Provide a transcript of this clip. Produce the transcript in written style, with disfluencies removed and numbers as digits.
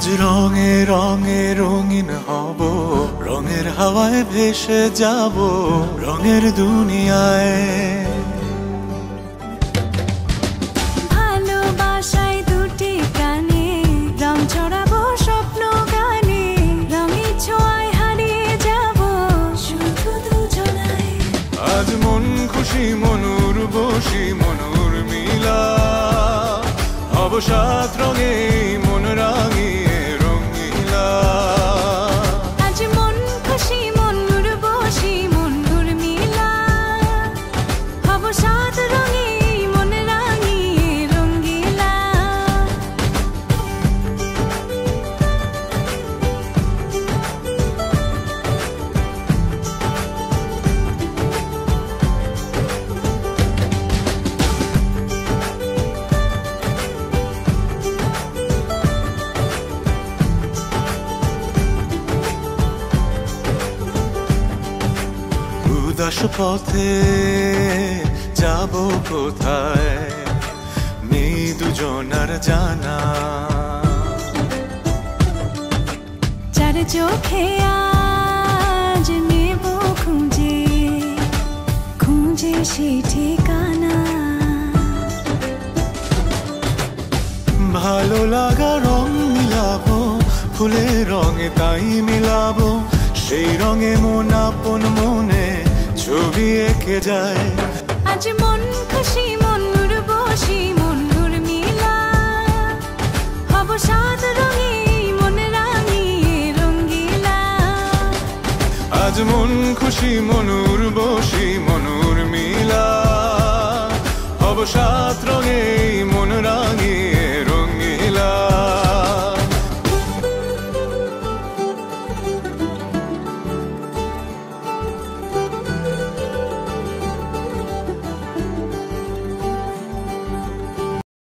আজ রঙে রঙে রঙিন হব, রঙের হাওয়ায় ভেসে যাব রঙের দুনিয়ায়। ভালোবাসায় দুটি প্রাণে রং ছড়াবো স্বপ্ন গানে, রঙের ছোঁয়ায় হারিয়ে যাব শুধু দুজনায়। আজ মন খুশি মনুর বসি মনুর মিলা, হব সাত রঙে মন রাঙিয়ে রঙিলা। আজ মন খুশি মনুর বসি মনুর মিলা, হব সাত রঙে মন রাঙিয়ে রঙিলা। উদাস পথে যাব কোথায় নেই দুজনার জানা, চার চোখে আজ নেব খুঁজে খুঁজে সে ঠিকানা। ভালো লাগা রং মিলাবো ফুলের রঙে তাই মিলাবো, সেই রঙে মন আপন মনে ছবি এঁকে যায়। আজ মন খুশি মনুর বসি মনুর মিলা, হব সাত রঙে মন রাঙিয়ে রঙিলা। আজ মন খুশি মনুর বসি মনুর মিলা, হব সাত